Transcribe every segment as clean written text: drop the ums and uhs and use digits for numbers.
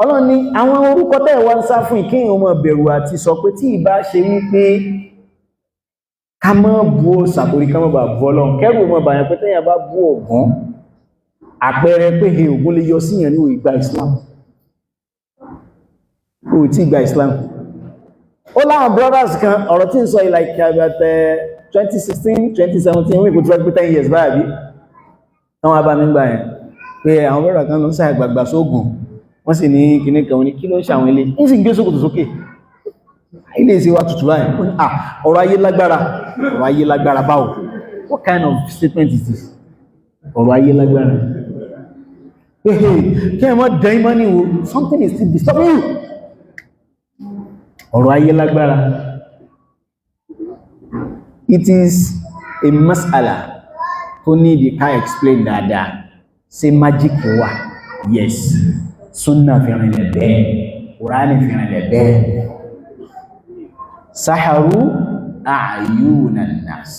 Ọlọ́run ní àwọn orúkọ tẹ́ wá ń sá fún ìkéyìn ọmọ bẹ̀rù àti sọ pé tí ìbá ṣe wípé ká má bú òsà torí ká má bà bú Ọlọ́run kẹ́rù ọmọ bàyàn pé tẹ́yà bá bú Ògún àpẹẹrẹ pé he Ògún lè yọ síyàn ní ìgbà Islam ó tí ìgbà Islam ó láwọn brothers kan ọ̀rọ̀ tí ń sọ like about 2016 2017 wípé tó fẹ́ 10 years báyìí táwọn abá mi gbà yẹn pé àwọn brothers kan ló ń sáà gbàgbà sóògùn wọ́n sì ní kìnnì kan ní kí ló ń ṣe àwọn ilé ń sì gbé sókòtò sókè ilé ìsẹ́ wá tutù láì ọ̀rọ̀ ayé lágbára báwo what kind of statement is this ọ̀rọ̀ ayé lágbára kí ẹ mọ́ dẹ̀ ìmọ́ ní wo something is still disturbing you ọ̀rọ̀ ayé lágbára it is a mas'ala tó ní ìdí ká explain dáadáa ṣé magic wà yes Sunnah fi rìnlẹ̀ bẹ́ẹ̀, Qur'an fi rìnlẹ̀ bẹ́ẹ̀. Saharu a'yunan nas.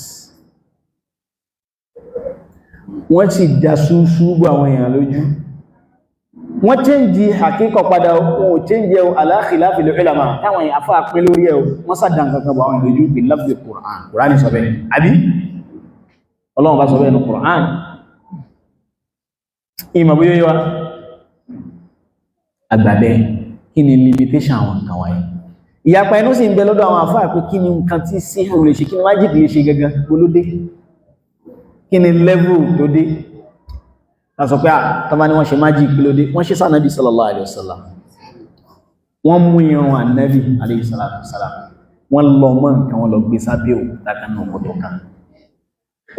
Wọ́n ti dá súúsú gbọ́ àwọn èèyàn lójú. Wọ́n change hakíkọ̀ padà wọ́n change ala khilafil ulama táwọn èèyàn afá pín lórí ẹ̀ wọ́n sádà nǹkan bọ̀ àwọn ìlójú bí lafzi Qur'an. Qur'an sọ bẹ́ẹ̀. Àbí? Ọlọ́run bá sọ bẹ́ẹ̀ ní Qur'an. Ìmọ̀ bóyá yíwa. Àgbàbẹ́ kí ni limitation àwọn nǹkan wáyé ìyapa inú sì ń bẹ lọ́dọ̀ àwọn àfáà pé kí ni nǹkan tí sihr lè ṣe kí ni magic lè ṣe gangan gbólódé kí ni level tó dé ta sọ pé tọ́bá ní wọ́n ṣe magic lódé wọ́n ṣe sànábì sallallahu alaihi wasallam wọ́n mú irun ànábì alaihi salatu wasallam wọ́n lọ mọ́ nǹkan wọ́n lọ gbé sábẹ́ òkúta kan náà kọ́tọ̀ kan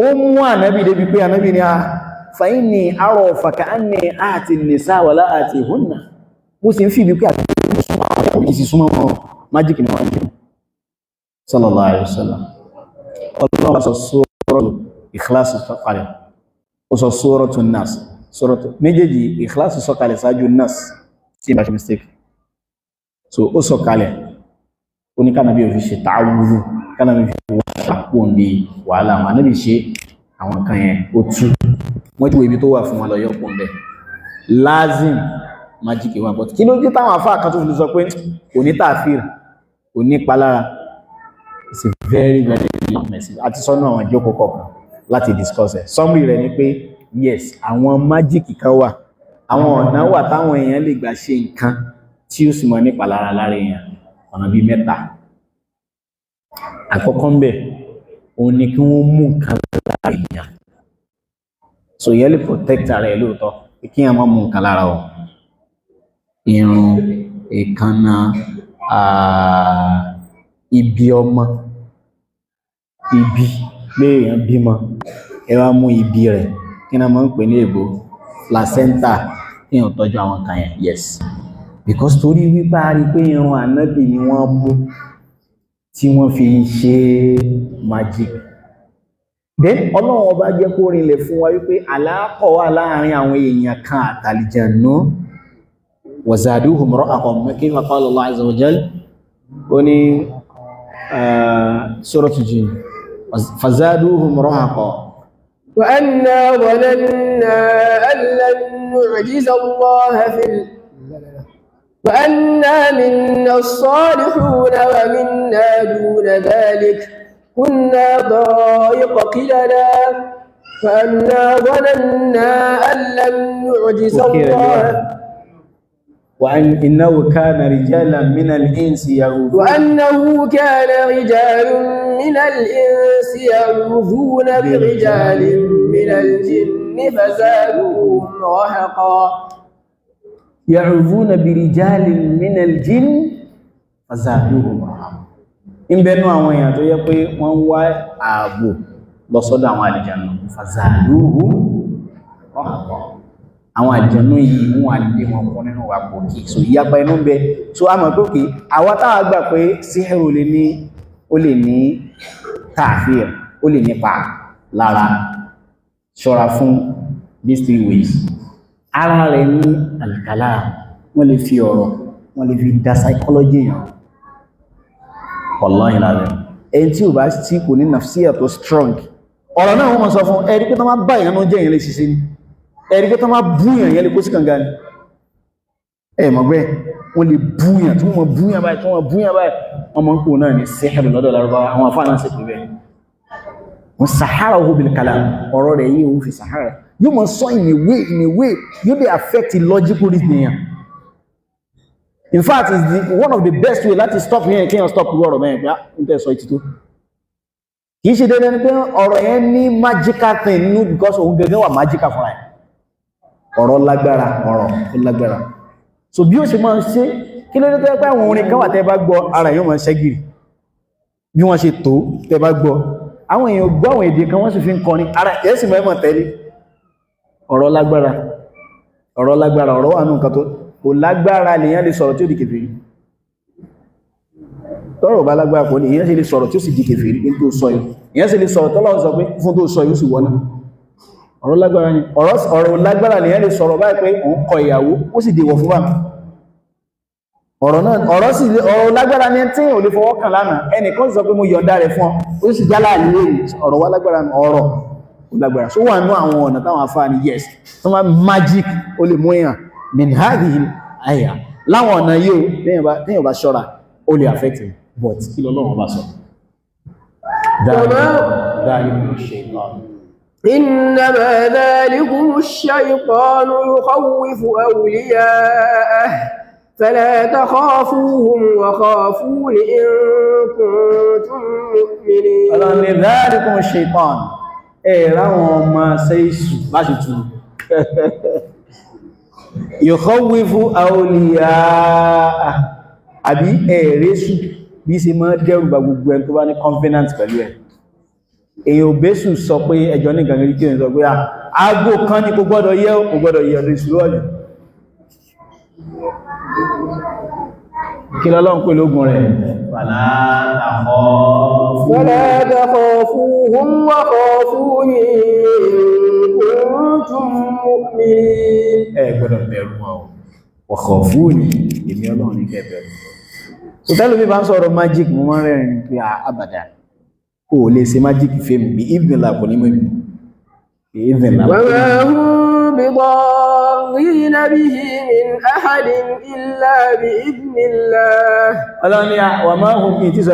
ó mú ànábì débi pé ànábì ni fa inni ara fa ka'anni a'ti an-nisa wa la a'tihunna mo sì ń fi ibi pé àti ìsìsúnmọ́ wọn magic ni wọ́n jẹ́ sallallahu alaihi wasallam ọlọ́run sọ sórọ̀lù Ikhlas sọ̀kalẹ̀ ó sọ sórọ̀tún nas sórọ̀tún méjèèjì Ikhlas sọ̀kalẹ̀ sáájú nas tí bá ṣe mistake so ó sọ̀kalẹ̀ ó ní kánàbí ò fi ṣe ta'awudhu kánàbí fi wọ́n ní wàhálà wọn níbi ṣe àwọn kan yẹn ó tú wọ́n jù ibi tó wà fún wọn lọ yọ́pọ̀ bẹ́ẹ̀ lazim magic wà but kí ló dé táwọn àfáà kan tó fi sọ pé kò ní tààfíìr kò ní palára it's a very very long message àti sọ́nà àwọn ìjókòó kọ̀ọ̀kan láti discuss ẹ̀ summary rẹ̀ ni pé yes àwọn magic kan wà àwọn ọ̀nà wà táwọn èèyàn lè gbà ṣe nǹkan tí ó sì mọ̀ ní palára lára èèyàn ọ̀nà bíi mẹ́ta àkọ́kọ́ ń bẹ̀ òun ni kí wọ́n mú nǹkan lára èèyàn so yẹ́ lè protect ara ẹ̀ lóòótọ́ kí wọ́n má mú nǹkan lára ọ̀ irun èékánná ibi ọmọ ibi pé èèyàn bímọ ẹ wá mú ibi rẹ̀ kí náà máa ń pè ní èbó placenta kí èèyàn tọ́jú àwọn kan yẹn yes because torí wípé a rí pé irun ànábì ni wọ́n mú tí wọ́n fi ń ṣe magic then ọlọ́run ọba jẹ́ kó rinlẹ̀ fún wa wípé àlàkọ̀ wà láàrin àwọn èèyàn kan àtàlìjànú وزادوهم رهقا كما قال الله عز وجل وني سورة الجن فزادوهم رهقا وأنا ظننا أن لن نعجز الله وأنا منا الصالحون ومنا دون ذلك كنا ضرائق قللا وأنا ظننا أن لن نعجز الله وإنه كان رجالا من الإنس يعوذون وأنه كان رجال من الإنس يعوذون برجال من الجن فزادوهم رهقا يعوذون برجال من الجن فزادوهم رهقا إن بينوا àwọn èèyàn tó yẹ pé wọ́n wá ààbò lọ sọ́dọ̀ àwọn àlìjànnú فزادوهم رهقا àwọn àjẹ̀nú yìí wọ́n àdìdé wọn kún nínú wà pọ̀ kí so ìyapa inú ń bẹ so a mọ̀ pé òkè àwọn táwà gbà pé síhẹ̀rù ó lè ní tààfíà ó lè nípa lára ṣọ́ra fún these 3 ways ara rẹ̀ ní alkala wọ́n lè fi ọ̀rọ̀ wọ́n lè fi dá psychology yàn wallahi láàrẹ̀ ẹni tí ò bá tí kò ní nafsíyà tó strong ọ̀rọ̀ náà wọ́n sọ fún ẹ̀rí pé tó má bá ìyànú jẹ́ ìyẹn lè ṣiṣẹ́ ní ẹ̀rí pé tó má bú ìyàn yẹ́ lè kó sí kànga ní mọ̀ bẹ́ẹ̀ wọ́n lè búyàn tí wọ́n búyàn báyìí wọ́n mọ̀ ń pò náà ní sihr lọ́dọ̀ Lárúbáwá àwọn àfáà náà sì pè bẹ́ẹ̀ wọ́n saharahu bil kalam ọ̀rọ̀ rẹ̀ yìí ó fi sahara yóò mọ̀ sọ in a way yóò dey affect the logical reasoning. In fact, it's one of the best way láti stop here kí wọ́n stop ọ̀rọ̀ mẹ́rin pé ń tẹ́ sọ ìtìtò kìí ṣe dédé ní pé ọ̀rọ̀ yẹn ní magical thing nínú because òun gẹ́gẹ́ wà magical fún ẹ̀ ọ̀rọ̀ lágbára ọ̀rọ̀ lágbára so bí ó ṣe máa ń ṣe kí ló dé tẹ́ pé àwọn orin kan wà tẹ́ bá gbọ́ ara yóò máa ṣẹ́gìrì bí wọ́n ṣe tó tẹ́ bá gbọ́ àwọn èèyàn gbọ́ àwọn èdè kan wọ́n sì fi ń kọrin ara ẹ̀ sì mọ́ tẹ́lẹ̀ ọ̀rọ̀ lágbára ọ̀rọ̀ wà nù nǹkan tó kò lágbára lèyàn lè sọ̀rọ̀ tí ó di kèfèrí tọ́rọ̀ bá lágbára kò ní èyàn sì lè sọ̀rọ̀ tí ó sì di kèfèrí ní tó sọ yìí èyàn sì lè sọ̀rọ̀ tọ́lọ́run sọ pé fún tó sọ yìí ó sì wọ́n ọ̀rọ̀ lágbára ni ọ̀rọ̀ lágbára lèyàn lè sọ̀rọ̀ báyìí pé òun kọ ìyàwó ó sì dèwọ̀ fún wa ọ̀rọ̀ lágbára ni tí ò lè fọwọ́ kàn lánàá ẹnìkan sọ pé mo yọ̀ǹda rẹ̀ fún ọ ó sì jálá àlè ọ̀rọ̀ wá lágbára ọ̀rọ̀ lágbára so wà nú àwọn ọ̀nà táwọn afá ni yes tó máa magic ó lè mú èèyàn min hadhihi àyà láwọn ọ̀nà yóò téèyàn bá ṣọ́ra ó lè affect him but kí lọ́lọ́run bá sọ ذلكم الشيطان إنما ذلكم الشيطان يخوف أولياءه فلا تخافوهم وخافون إن كنتم مؤمنين ọlọ́run ní ذلكم الشيطان ráwọn ọmọ sẹ́ìsù bá ṣe tú yukhawifu awliya'a àbí ẹ̀rẹ́sù bí ṣe máa dẹ́rù bá gbogbo ẹni tó bá ní confidence pẹ̀lú ẹ̀ èyàn òbésù sọ pé ẹjọ́ ní gàngàrí kí o sọ pé àgbò kan ní kò gbọ́dọ̀ yẹ ọdún ìṣúrú ọ̀lẹ̀ kí lọ́lọ́run pè lógún rẹ̀ فلا تخافوهم وخافوني إن كنتم مؤمنين ẹ gbọ́dọ̀ bẹ̀rù wọn wa khafuni èmi Ọlọ́run ní kẹ́ bẹ̀rù so tẹ́lú bí bá ń sọ̀rọ̀ magic mo máa ń rẹ́rìn pé àbàdà kò lè ṣe magic fèmí bí ìbìnlá kò ní mọ́ ìbìnlá وما هم بضارين به من أحد إلا بإذن الله ọlọ́ni wà máa hùn kí tí sọ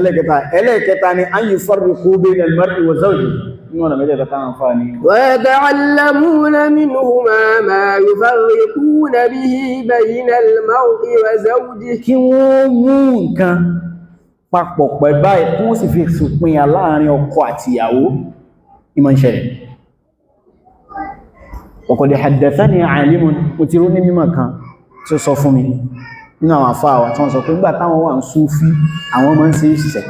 ẹlẹ́kẹta ni an yufarriqu bayna al-mar'i wa zawjihi nínú ọ̀nà mẹ́jẹ̀ tàà ń fa ní ويتعلمون منهما ما يفرقون به بين المرء وزوجه kí wọ́n mú nǹkan papọ̀ pẹ̀ báyìí kí wọ́n sì fi ṣùpínyà láàrin ọkọ àti ìyàwó ìmọ̀ ń ṣẹlẹ̀ وقد حدثني عالم mo ti rú ní mímọ̀ kan tí ó sọ fún mi nínú àwọn àfáà wa tí wọ́n sọ pé nígbà táwọn wà ń súfí àwọn máa ń ṣe ìṣẹ́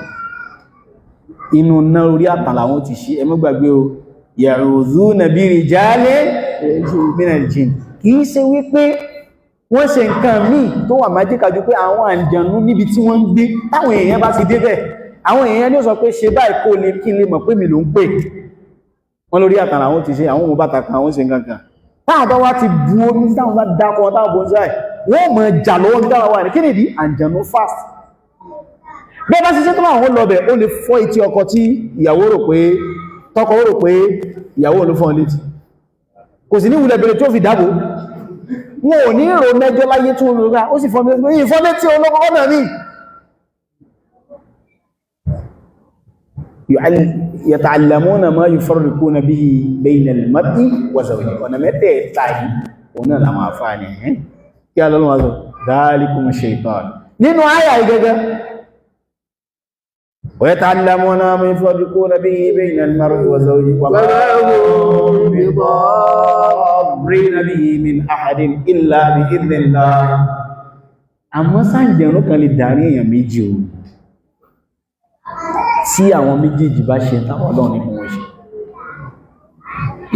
inú náà orí àtàlà wọn ti ṣe ẹmọ́ gbàgbé o ya'udhuna bi rijalin minal jinn kìí ṣe wípé wọ́n ṣe nǹkan míì tó wà májíkà jù pé àwọn àǹjànú níbi tí wọ́n ń gbé táwọn èèyàn bá ti débẹ̀ àwọn èèyàn ní ó sọ pé ṣe báyìí kó lè kí n lè mọ̀ pé mi ló ń pè wọ́n lórí àtàrà àwọn ti ṣe àwọn ohun bàtà kan àwọn ṣe nǹkan táwọn bá wá ti bu omi táwọn bá dákọ̀ táwọn bó ń sáì wọ́n mọ̀ jà lọ́wọ́ ní táwọn wà ní kí nìdí àǹjànú fast bẹ́ẹ̀ bá ṣiṣẹ́ tó máa wọ́n lọ́bẹ̀ ó lè fọ́ etí ọkọ tí ìyàwó rò pé tọkọ rò pé ìyàwó ló fọ́n létí kò sí ní wùlẹ̀ bẹ̀rẹ̀ tó fi dábò wọn ò ní rò mẹ́jọ láyé tó ń rà ó sì fọ́n létí olókọ́kọ́ náà ní yata'allamuna ma yufarriquna bihi bayna al-mar'i wa zawjihi ọ̀nà mẹ́tẹ̀ẹ̀ta yìí òun náà làwọn àfáàní kí a lọ́lọ́wọ́ sọ dhalikum shaytan nínú àyà ìgẹ́gẹ́ wa yata'allamuna ma yufarriquna bihi bayna al-mar'i wa zawjihi wa ma hum bidarrina bihi min ahadin illa bi idhnillah àmọ́ sáǹjẹ̀rún kan lè darí èèyàn méjì o tí àwọn méjèèjì bá ṣe táwọn Ọlọ́run ní wọ́n ṣe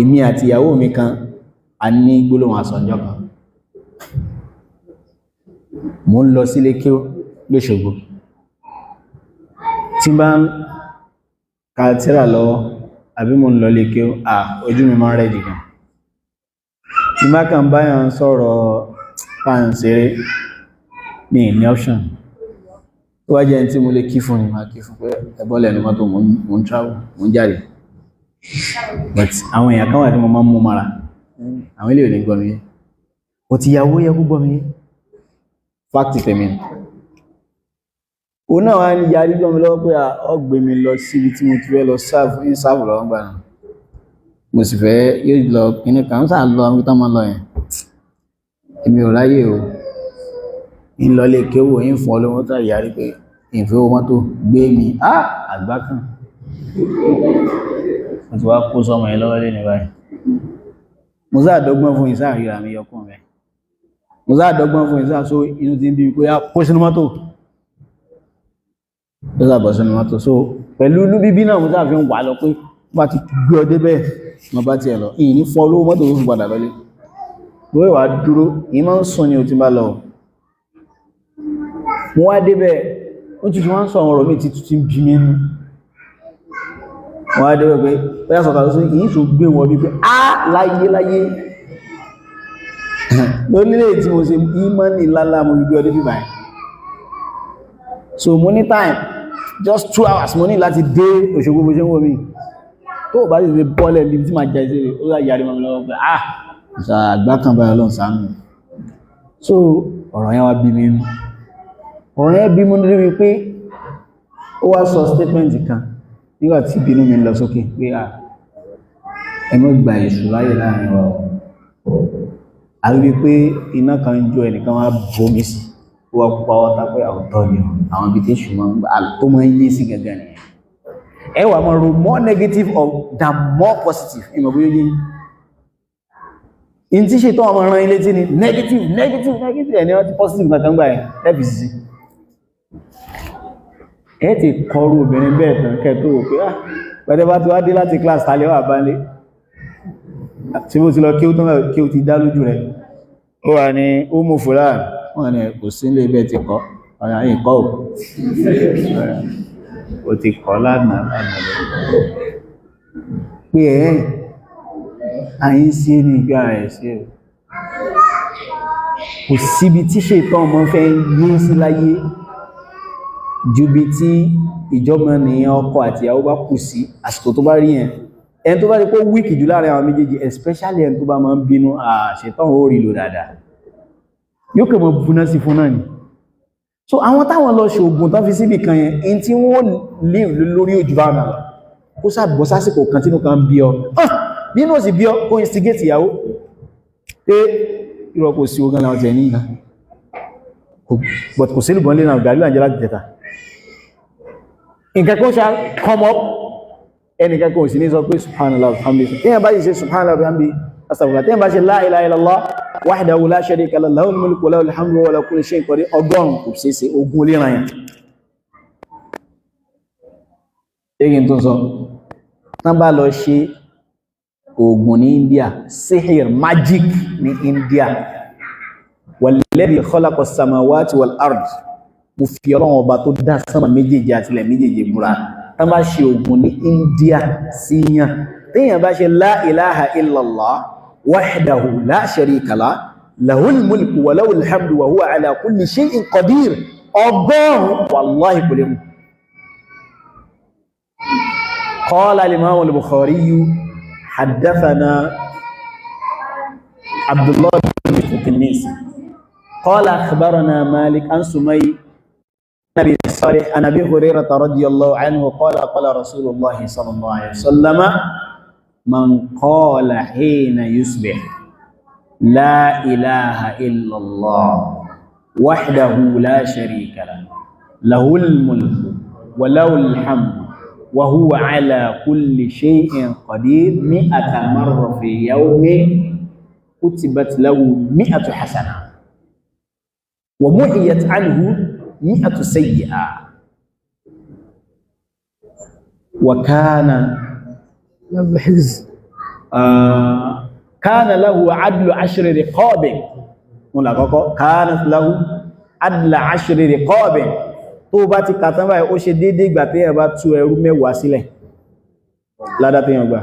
èmi àti ìyàwó mi kan a ní gbólóhùn àsọ̀njọ́ kan mo ń lọ sílé kí lóṣogbo tí bá ń ka tírà lọ́wọ́ àbí mo ń lọ lé kí ojú mi máa ń rẹ̀ jìgàn tí má kàn báyàn sọ̀rọ̀ pààyàn ṣeré ní ní option tó wá jẹ́ tí mo lè kí fún ní máa kí fún pé ẹbọ́lẹ̀ ní mọ́tò mo ń travel mo ń jáde but àwọn èèyàn kan wà tí mo máa ń mú mara àwọn ilé ò ní gbọ́ mi yé o ti yàwó yẹ kó gbọ́ mi yé fact tèmi òun náà wá ń yarí lọ́mọ lọ́wọ́ pé ó gbé mi lọ síbi tí mo ti fẹ́ lọ sáàfù lọ́wọ́ gbà náà mo sì fẹ́ yóò lọ kíní kan sáà lọ àwọn tó máa lọ yẹn èmi ò ráyè o ń lọ lè kéwò ń fún ọlọ́wọ́ tó yarí pé ìfẹ́ owó mọ́tò gbé mi àgbá kan mo ti wá kó sọmọ yẹn lọ́wọ́ lé ní báyìí mo sáà dọ́gbọ́n fún ìsáà ríra mi yọkùn rẹ̀ mo sáà dọ́gbọ́n fún ìsáà so inú ti ń bí pé kó sínú mọ́tò ó sábọ̀ sínú mọ́tò so pẹ̀lú inú bíbí náà mo sáà fi ń wà lọ pé bá ti gbé ọdẹ bẹ́ẹ̀ mo bá tiẹ̀ lọ ìyìn ní fọ́ olówó mọ́tò tó fi padà lọlé bó ìwà dúró ìyìn máa ń sùn ní o ti bá lọ mo wá débẹ̀ ó ti wọ́n ń sọ ọ̀rọ̀ mi ti tún bí mi nú mo wá débẹ̀ pé bóyá sọ̀kà ló sí ìyìn tó gbé wọn bí pé láyé lórílẹ̀ tí mo ṣe ìmọ̀ ní lálá mo gbé ọdẹ bíbáyìí so mo ní time just 2 hours mo ní láti dé Òṣogbo bó ṣe ń wò mí tó bá sì ṣe bọ́ọ̀lẹ̀ níbi tí ma jẹ́ ìṣẹ́rẹ̀ ó yà yàrí mọ́ lọ́wọ́ pé ìṣà àgbá kan báyọ̀ lọ́n ṣàánú so ọ̀rọ̀ yẹn wá bí mi nú ọ̀rọ̀ yẹn bí mú ní wípé ó wá sọ statement kan nígbà tí ìbínú mi lọ sókè pé ẹ má gba èṣù láyè láàrin wa a rí pé iná kan ń jó ẹnìkan wá bomi sí ó wá pupa wọ́ta pé àwùtọ́ ni àwọn ibi tí èṣù tó máa ń yé sí gẹ́gẹ́ nìyẹn ẹ wà máa ro more negative than more positive ìmọ̀ bóyá yé in tí ṣe tó ọmọ ran ilé tí ni negative ẹni wọ́n ti positive nǹkan gbà ẹ̀ fbc ẹ ti kọrù obìnrin bẹ́ẹ̀ tán kẹ́ tó rò pé pẹ̀lẹ́ bá ti wá dé láti class tàlẹ́ wà bá lé tí ó ti lọ kí ó ti dá lójú rẹ̀ ó wà ní ó mú fúra wọ́n ni kò sí ilé ibẹ̀ ti kọ́ ọ̀nà ìkọ́ ò ti kọ́ lánàá pé àyín sí ní ìgbà rẹ̀ sí ẹ̀ kò síbi tí ṣètán ọmọ fẹ́ yé sí láyé ju bí tí ìjọba nìyàn ọkọ àti ìyàwó bá kù sí àsìkò tó bá rí yẹn ẹni tó bá rí pé wíkì jù láàrin àwọn méjèèjì especially ẹni tó bá máa ń bínú ṣètán ó rí lò dáadáa yóò kẹ́ mọ́ búná sí fún náà ni so àwọn táwọn lọ ṣe ògùn tán fi síbì kan yẹn in tí wọ́n lè lórí ojú bá náà kó sàbọ̀ sásìkò kan tínú kan bí ọ nínú òsì bí ọ kó instigate ìyàwó pé ìrọ̀ kò sí ogun láwọn tẹ̀ ní ìlà but kò sílùbọn lè náà gàrí àjẹ́ láti jẹta nǹkan kó ṣá come up ẹnìkan kò sí ní sọ pé subhanallah alhamdulillah tí yẹn bá yìí ṣe subhanallah alhamdulillah astaghfirullah tí yẹn bá ṣe la ilaha illallah wahdahu la sharika lahu lahul mulku wa lahul hamdu wa huwa ala kulli shay'in qadir ọgọ́rùn kò ṣe ṣe ogun lè ràn yẹn èyí tó sọ tán bá lọ ṣe ogun ní India sihr magic ní India walladhi khalaqa as-samawati wal ard mo fi Ọlọ́run ọba tó dá sánmà méjèèjì àti ilẹ̀ méjèèjì búra tán bá ṣe ogun ní India síyàn téèyàn bá ṣe la ilaha illallah wahdahu la sharika lah lahul mulku wa lahul hamdu wa huwa ala kulli shay'in qadir ọgọ́rùn wallahi kò lè mú qala al-imam al-Bukhari haddathana Abdullah ibn Tinnisi qala akhbarana Malik an Sumay Nabi Salih an Abi Hurairah radiyallahu anhu qala qala Rasulullah sallallahu alaihi wasallam man qala hina yusbih la ilaha illallah wahdahu la sharika lah lahul mulku wa lahul hamdu wa huwa ala kulli shay'in qadir 100 marra fi yawmin kutibat lahu 100 hasana wa muhiyat anhu 100 sayyi'a wa kana كان له عدل 10 رقاب ولا كانت له عدل 10 رقاب tó bá ti kà tán báyìí ó ṣe déédé ìgbà tí ẹ bá tú ẹrú mẹ́wàá sílẹ̀ ládá tí yàn gbà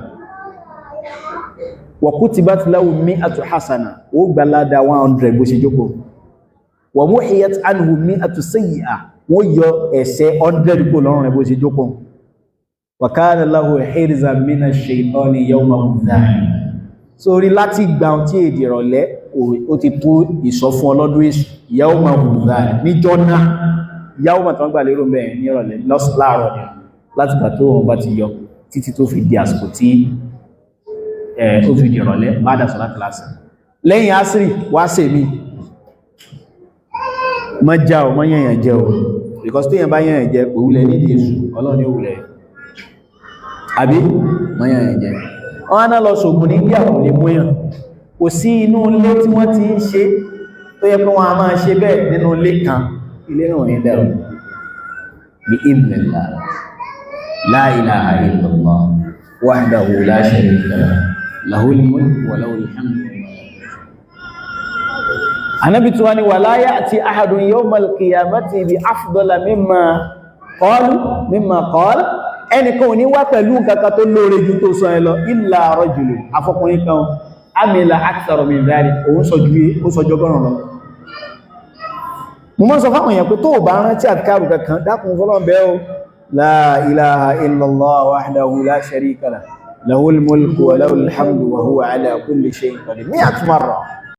wa kutibat lahu 100 hasana ó gbà ládá 100 bó ṣe jókòó wa muhiyat anhu 100 sayyi'a wọ́n yọ ẹ̀ṣẹ̀ 100 kó lọ́rùn rẹ̀ bó ṣe jókòó wa kana lahu hirzan minash shaitani yawma dhalik sórí láti gbà tí èdè rọ̀lẹ́ ó ti tó ìsọfún ọlọ́dún èṣù yawma hudhari níjọ́ náà yawma tó ń gbà lérò mẹ́rin ní ìrọ̀lẹ́ láàárọ̀ ni láti gbà tó wọn bá ti yọ títí tó fi di àsìkò tí ó fi di ìrọ̀lẹ́ bá dà sọ́lá kìláàsì lẹ́yìn asiri wá sí mi má já o má yẹ̀yàn jẹ́ o because tí yẹn bá yẹ̀yàn jẹ́ òwúlẹ̀ nídìí èṣù ọlọ́ni òwúlẹ̀ àbí má yẹ̀yàn jẹ́ wọ́n á náà lọ ṣògùn ní bí àwọn olè mú yàn kò sí inú ilé tí wọ́n ti ń ṣe tó yẹ pé wọ́n a máa ṣe bẹ́ẹ̀ nínú ilé kan ilé náà ní dẹ̀rọ bí idhnillah la ilaha illallah wahdahu la sharika lahu lahul mulku wa lahul hamdu Ànábì tí wọ́n ni wala ya'ti ahadun yawmal qiyamati bi afdala mimma qala ẹnìkan ò ní wá pẹ̀lú nǹkankan tó lóore jù tó sọ ẹ lọ illa rajulun afọkùnrin kan amila akthara min dhalik òun sọjọ́ gọ́rùn lọ mo mọ́ sọ fáwọn èèyàn pé tó bá rántí àdìkárù kankan dákùn fọ́lọ́n bẹ́ o la ilaha illallah wahdahu la sharika lahu lahul mulku wa lahul hamdu wa huwa ala kulli shay'in qadir 100 marra